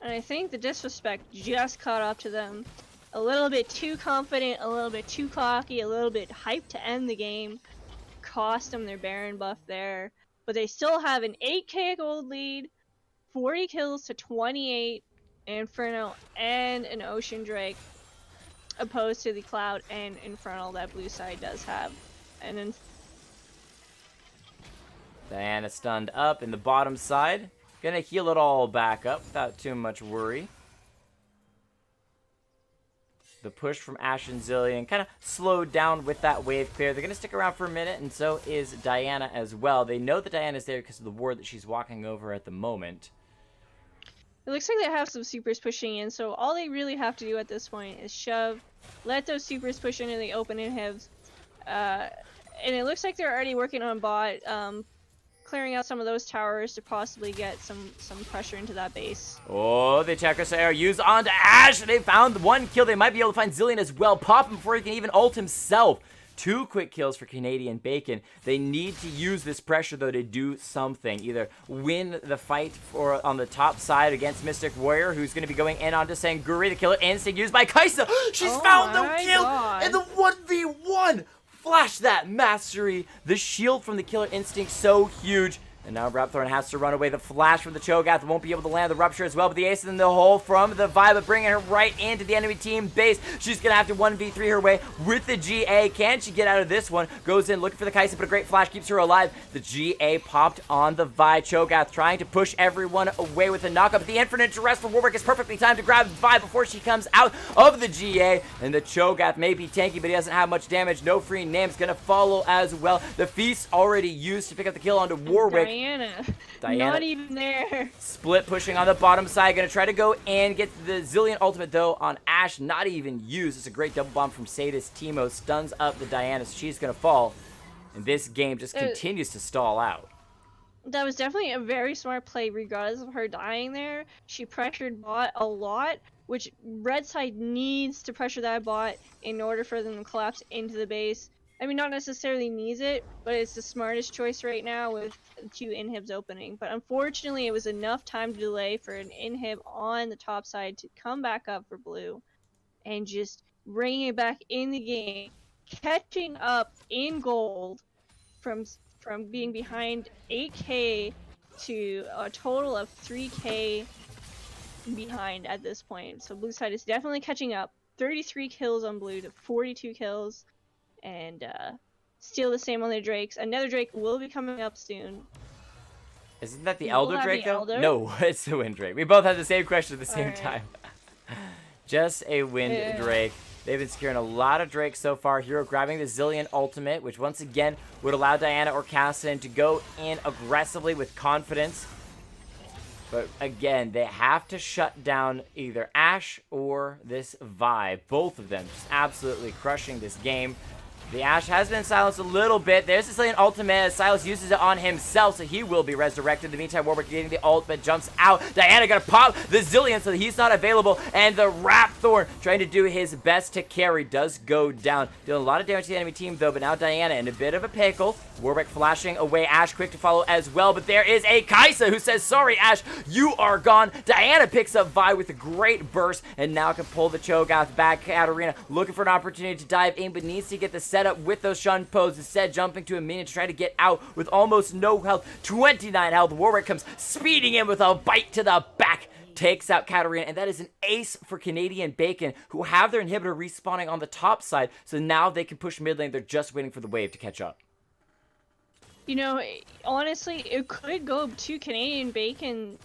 And I think the disrespect just caught up to them. A little bit too confident, a little bit too cocky, a little bit hyped to end the game. Cost them their Baron buff there. But they still have an 8k gold lead, 40 kills to 28, Inferno, and an Ocean Drake, opposed to the Cloud and Infernal that blue side does have. And then Diana stunned up in the bottom side. Gonna heal it all back up without too much worry. The push from Ashe and Zilean kind of slowed down with that wave clear. They're going to stick around for a minute, and so is Diana as well. They know that Diana's there because of the ward that she's walking over at the moment. It looks like they have some supers pushing in, so all they really have to do at this point is shove, let those supers push into the open inhibs. And it looks like they're already working on bot, clearing out some of those towers to possibly get some pressure into that base. Oh, the Chakra Arrow used onto Ashe. They found 1 kill. They might be able to find Zilean as well. Pop him before he can even ult himself. 2 quick kills for Canadian Bacon. They need to use this pressure, though, to do something. Either win the fight on the top side against Mystic Warrior, who's going to be going in onto Sanguri. The killer instinct used by Kai'Sa. She's found the kill in the 1v1. Flash that mastery. The shield from the killer instinct so huge. And now Rapthorn has to run away. The flash from the Cho'Gath won't be able to land the rupture as well, but the ace in the hole from the Vi, but bringing her right into the enemy team base. She's going to have to 1v3 her way with the GA. Can she get out of this one? Goes in looking for the Kai'Sa, but a great flash keeps her alive. The GA popped on the Vi. Cho'Gath trying to push everyone away with a knockup. But the infinite duress for Warwick is perfectly timed to grab Vi before she comes out of the GA. And the Cho'Gath may be tanky, but he doesn't have much damage. No free names going to follow as well. The feast already used to pick up the kill onto Warwick. Diana. Diana. Not even there. Split pushing on the bottom side. Gonna try to go and get the Zilean ultimate, though, on Ashe. Not even used. It's a great double bomb from Sadis. Teemo stuns up the Diana, so she's gonna fall. And this game just continues to stall out. That was definitely a very smart play, regardless of her dying there. She pressured bot a lot, which red side needs to pressure that bot in order for them to collapse into the base. I mean, not necessarily needs it, but it's the smartest choice right now with 2 inhibs opening. But unfortunately, it was enough time to delay for an inhib on the top side to come back up for blue and just bringing it back in the game, catching up in gold from being behind 8k to a total of 3k behind at this point. So blue side is definitely catching up. 33 kills on blue to 42 kills. And still the same on the Drakes. Another Drake will be coming up soon. Isn't that the Elder Drake, though? Elder? No, it's the Wind Drake. We both had the same question at the same time. Just a Wind Drake. They've been securing a lot of Drakes so far. Hero grabbing the Zilean ultimate, which once again would allow Diana or Cassian to go in aggressively with confidence. But again, they have to shut down either Ashe or this Vi. Both of them just absolutely crushing this game. The Ashe has been silenced a little bit. There's the Zilean ultimate as Silas uses it on himself, so he will be resurrected. In the meantime, Warwick getting the ult, but jumps out. Diana gonna pop the Zilean so that he's not available, and the Rapthorn trying to do his best to carry does go down. Dealing a lot of damage to the enemy team, though, but now Diana in a bit of a pickle. Warwick flashing away. Ashe quick to follow as well, but there is a Kaisa who says, sorry, Ashe, you are gone. Diana picks up Vi with a great burst, and now can pull the Cho'Gath back. Katarina looking for an opportunity to dive in, but needs to get the set up with those shun pose. Instead, jumping to a minion to try to get out with almost no health. 29 health. Warwick comes speeding in with a bite to the back. Takes out Katarina, and that is an ace for Canadian Bacon, who have their inhibitor respawning on the top side, so now they can push mid lane. They're just waiting for the wave to catch up. You know, honestly, it could go to Canadian Bacon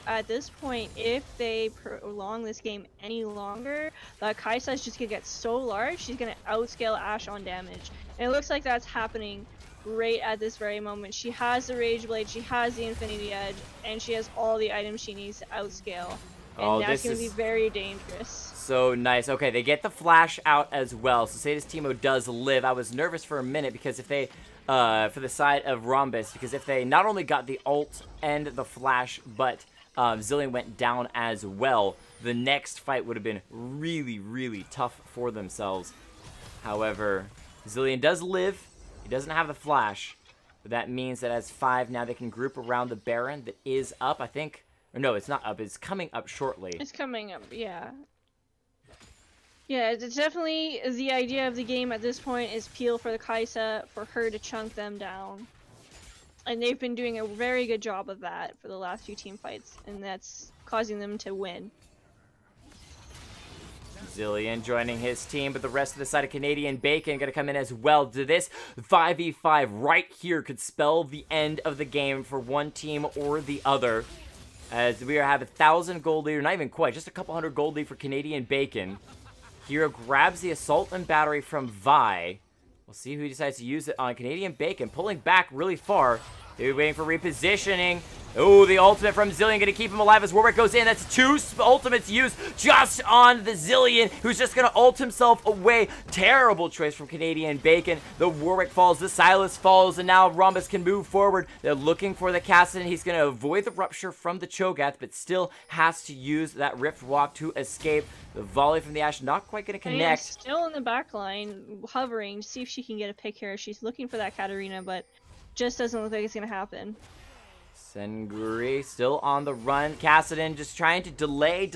at this point if they prolong this game any longer. The Kaisa is just gonna get so large, she's gonna outscale Ashe on damage. And it looks like that's happening right at this very moment. She has the Rage Blade, she has the Infinity Edge, and she has all the items she needs to outscale. And that's gonna be very dangerous. So nice. Okay, they get the flash out as well. So Sadis Teemo does live. I was nervous for a minute because if they for the side of Rhombus, because if they not only got the ult and the flash, but Zilean went down as well, the next fight would have been really, really tough for themselves. However, Zilean does live. He doesn't have the flash, but that means that as 5 now they can group around the Baron that is up, I think. Or no, it's not up. It's coming up shortly. It's coming up, yeah. Yeah, it's definitely the idea of the game at this point is peel for the Kaisa, for her to chunk them down. And they've been doing a very good job of that for the last few team fights, and that's causing them to win. Zilean joining his team, but the rest of the side of Canadian Bacon going to come in as well. To this 5v5 right here could spell the end of the game for one team or the other. As we have 1,000 gold lead, or not even quite, just a couple hundred gold lead for Canadian Bacon. Hero grabs the Assault and Battery from Vi. We'll see who decides to use it on Canadian Bacon. Pulling back really far. They're waiting for repositioning. Oh, the ultimate from Zilean going to keep him alive as Warwick goes in. That's 2 ultimates used just on the Zilean, who's just going to ult himself away. Terrible choice from Canadian Bacon. The Warwick falls, the Silas falls, and now Rhombus can move forward. They're looking for the Cassian. He's going to avoid the rupture from the Cho'Gath, but still has to use that Rift Walk to escape. The volley from the Ashe not quite going to connect. Still in the back line, hovering, see if she can get a pick here. She's looking for that Katarina, but just doesn't look like it's going to happen. Senguri still on the run. Cassian just trying to delay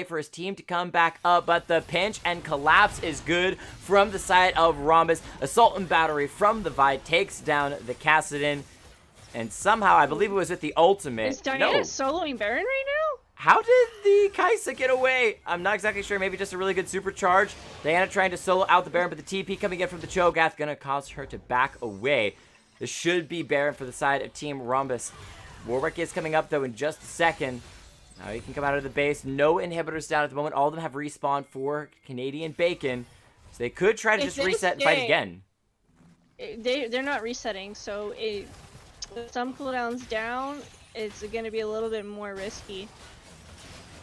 for his team to come back up, but the pinch and collapse is good from the side of Rhombus. Assault and Battery from the Vi takes down the Cassian, and somehow, I believe it was with the ultimate. Is Diana soloing Baron right now? How did the Kaisa get away? I'm not exactly sure. Maybe just a really good supercharge. Diana trying to solo out the Baron, but the TP coming in from the Cho'Gath gonna cause her to back away. This should be Baron for the side of Team Rhombus. Warwick is coming up, though, in just a second. Now he can come out of the base. No inhibitors down at the moment. All of them have respawned for Canadian Bacon. So they could try to just reset and fight again. They're not resetting, so With some cooldowns down, it's going to be a little bit more risky.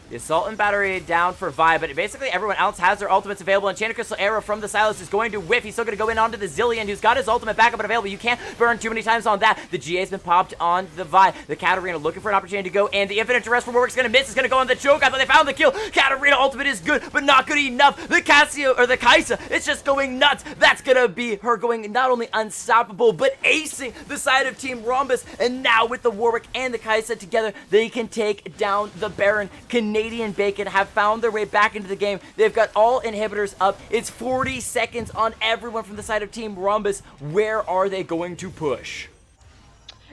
The Assault and Battery down for Vi, but basically everyone else has their ultimates available. Enchanted Crystal Arrow from the Silas is going to whiff. He's still going to go in onto the Zillion, who's got his ultimate backup and available. You can't burn too many times on that. The GA's been popped on the Vi. The Katarina looking for an opportunity to go in. The Infinite Duress from Warwick's going to miss. It's going to go on the Cho'Gath, but they found the kill. Katarina ultimate is good, but not good enough. The Cassio, or the Kaisa, it's just going nuts. That's going to be her going not only unstoppable, but acing the side of Team Rhombus. And now with the Warwick and the Kaisa together, they can take down the Baron. Canadian Bacon have found their way back into the game. They've got all inhibitors up. It's 40 seconds on everyone from the side of Team Rhombus. Where are they going to push?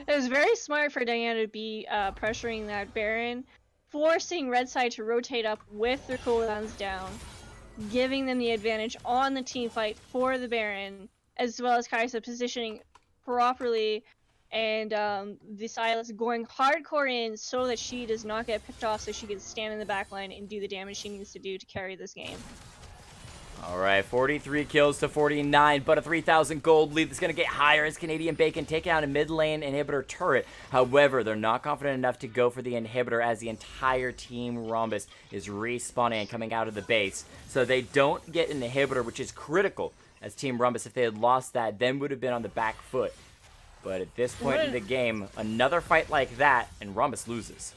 It was very smart for Diana to be pressuring that Baron, forcing Red side to rotate up with their cooldowns down, giving them the advantage on the team fight for the Baron, as well as Kaisa positioning properly, and the Silas going hardcore in so that she does not get picked off, so she can stand in the back line and do the damage she needs to do to carry this game. All right, 43 kills to 49, but a 3,000 gold lead that's going to get higher as Canadian Bacon take out a mid lane inhibitor turret. However, they're not confident enough to go for the inhibitor as the entire Team Rhombus is respawning and coming out of the base. So they don't get an inhibitor, which is critical as Team Rhombus. If they had lost that, then would have been on the back foot. But at this point in the game, another fight like that, and Rhombus loses.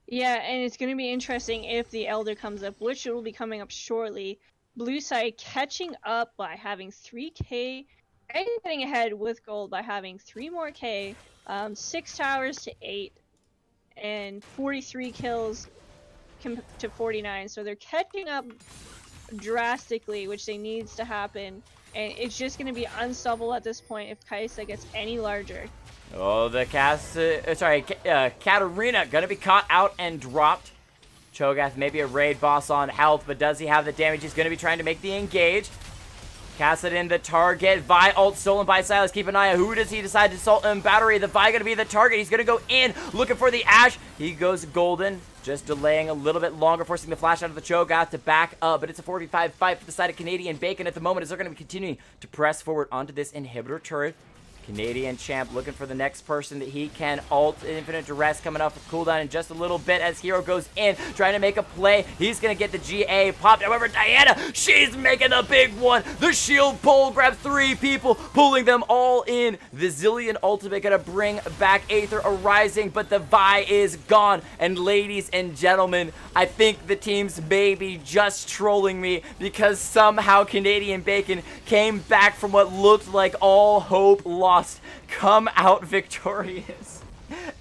Yeah, and it's going to be interesting if the Elder comes up, which will be coming up shortly. Blue side catching up by having 3k, and getting ahead with gold by having 3 more k, 6 towers to 8, and 43 kills to 49. So they're catching up drastically, which they needs to happen. And it's just going to be unstoppable at this point if Kaisa gets any larger. Oh, the Katarina going to be caught out and dropped. Cho'Gath maybe a raid boss on health, but does he have the damage? He's going to be trying to make the engage. Kassadin the target. Vi ult stolen by Silas. Keep an eye on who does he decide to assault and battery. The Vi going to be the target. He's going to go in looking for the Ashe. He goes golden. Just delaying a little bit longer, forcing the flash out of the Cho'Gath to back up. But it's a 45 fight for the side of Canadian Bacon at the moment as they're going to be continuing to press forward onto this inhibitor turret. Canadian Champ looking for the next person that he can ult. Infinite Duress coming off with cooldown in just a little bit as Hero goes in, trying to make a play. He's going to get the GA popped. However, Diana, she's making the big one. The shield pull, grab 3 people, pulling them all in. The Zillion ultimate going to bring back Aether Arising, but the Vi is gone. And ladies and gentlemen, I think the team's maybe just trolling me because somehow Canadian Bacon came back from what looked like all hope lost. Come out victorious,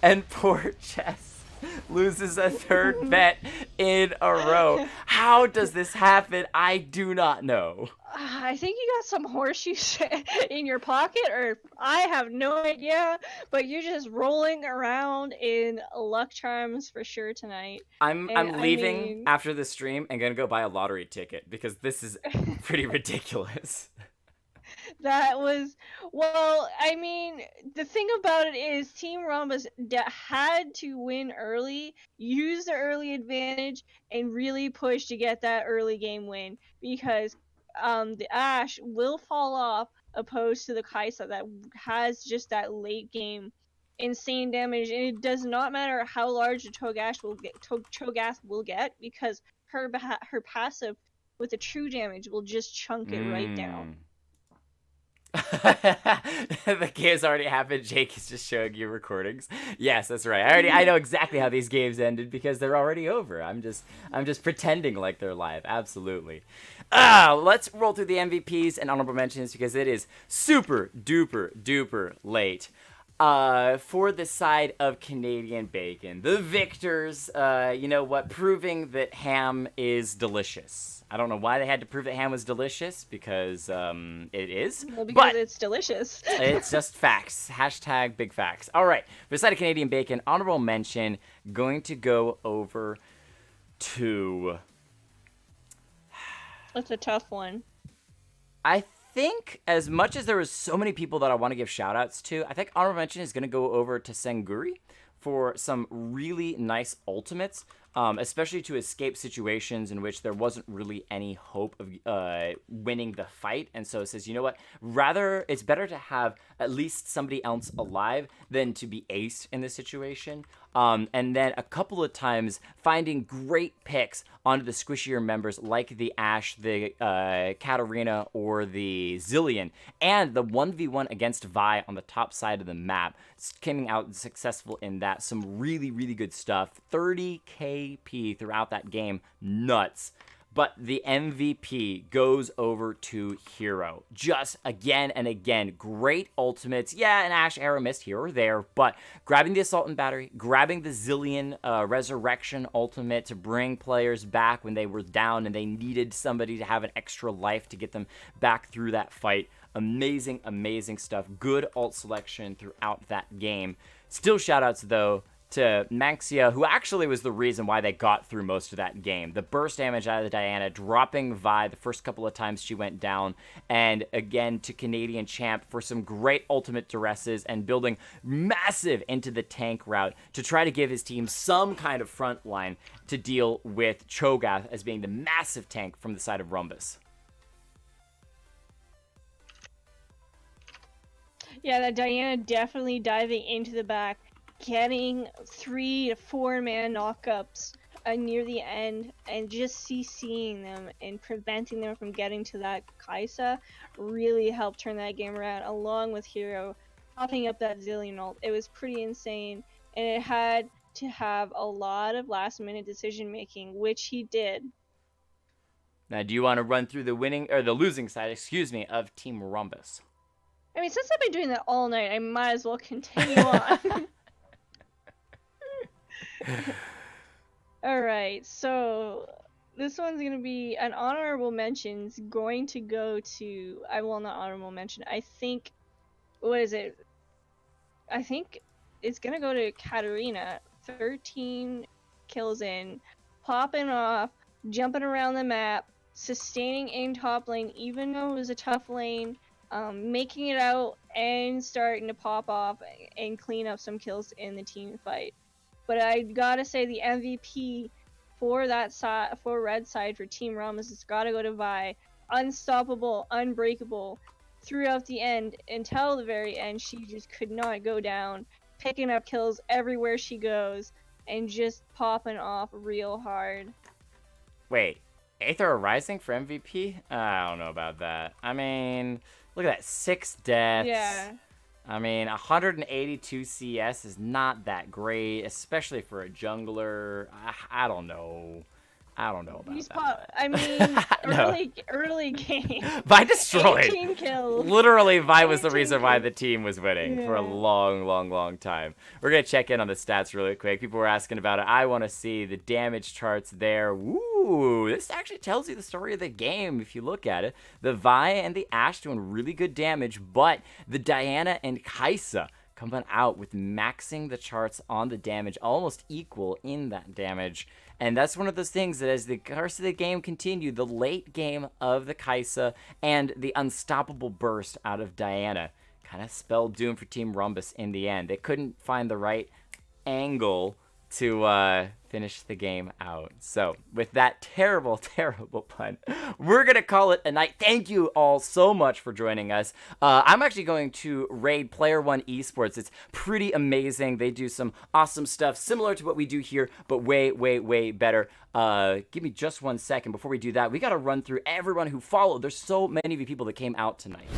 and poor Chess loses a 3rd bet in a row. How does this happen? I do not know. I think you got some horseshoes in your pocket, or I have no idea, but you're just rolling around in luck charms for sure tonight. I'm leaving after the stream and gonna go buy a lottery ticket because this is pretty ridiculous. That was, well, I mean, the thing about it is Team Rhombus had to win early, use the early advantage, and really push to get that early game win, because the Ashe will fall off opposed to the Kaisa that has just that late game insane damage, and it does not matter how large the Cho'Gath will get, because her passive with the true damage will just chunk it right down. The game's already happened. Jake is just showing you recordings. Yes, that's right. I know exactly how these games ended because they're already over. I'm just pretending like they're live. Absolutely. Let's roll through the MVPs and honorable mentions because it is super duper late. For the side of Canadian Bacon, the victors, you know what, proving that ham is delicious. I don't know why they had to prove that ham was delicious, because it is. Well, because it's delicious. It's just facts. Hashtag big facts. All right, for the side of Canadian Bacon, honorable mention, going to go over to... That's a tough one. I think as much as there was so many people that I want to give shout outs to, I think honorable mention is going to go over to Senguri for some really nice ultimates. especially to escape situations in which there wasn't really any hope of winning the fight. And so it says, you know what, rather it's better to have at least somebody else alive than to be aced in this situation. And then a couple of times finding great picks onto the squishier members like the Ashe, the Katarina, or the Zillion, and the 1v1 against Vi on the top side of the map. Coming out successful in that. Some really, really good stuff. 30 KP throughout that game. Nuts. But the MVP goes over to Hero. Just again and again, great ultimates. Yeah, an Ashe arrow missed here or there, but grabbing the Assault and Battery, grabbing the Zillion Resurrection ultimate to bring players back when they were down and they needed somebody to have an extra life to get them back through that fight. Amazing, amazing stuff. Good ult selection throughout that game. Still shoutouts, though, to Manxia, who actually was the reason why they got through most of that game. The burst damage out of the Diana, dropping Vi the first couple of times she went down, and again to Canadian Champ for some great ultimate duresses and building massive into the tank route to try to give his team some kind of front line to deal with Cho'Gath as being the massive tank from the side of Rhombus. Yeah, that Diana definitely diving into the back, getting 3 to 4 man knockups near the end, and just CCing them and preventing them from getting to that Kaisa really helped turn that game around, along with Hero popping up that Zillion ult. It was pretty insane, and it had to have a lot of last minute decision making, which he did. Now, do you want to run through the winning or the losing side, of Team Rhombus? I mean, since I've been doing that all night, I might as well continue on. Alright, so this one's gonna be an honorable mention's going to go to, not honorable mention, I think it's gonna go to Katarina. 13 kills in, popping off, jumping around the map, sustaining in top lane even though it was a tough lane, making it out and starting to pop off and clean up some kills in the team fight. But I gotta say the MVP for that side, for red side, for Team Rhombus, has gotta go to Vi. Unstoppable, unbreakable throughout the end until the very end. She just could not go down, picking up kills everywhere she goes and just popping off real hard. Wait, Aether Rising for MVP? I don't know about that. I mean, look at that, 6 deaths. Yeah. I mean, 182 CS is not that great, especially for a jungler. I don't know. I don't know about that. I mean, early game. Vi destroyed. 18 kills. Literally, Vi was the reason why the team was winning for a long, long, long time. We're going to check in on the stats really quick. People were asking about it. I want to see the damage charts there. Woo! This actually tells you the story of the game if you look at it. The Vi and the Ashe doing really good damage, but the Diana and Kaisa coming out with maxing the charts on the damage, almost equal in that damage. And that's one of those things that as the course of the game continued, the late game of the Kaisa and the unstoppable burst out of Diana kind of spelled doom for Team Rhombus in the end. They couldn't find the right angle to finish the game out. So with that terrible, terrible pun, we're going to call it a night. Thank you all so much for joining us. I'm actually going to raid Player One Esports. It's pretty amazing. They do some awesome stuff similar to what we do here, but way, way, way better. Give me just 1 second. Before we do that, we got to run through everyone who followed. There's so many of you people that came out tonight.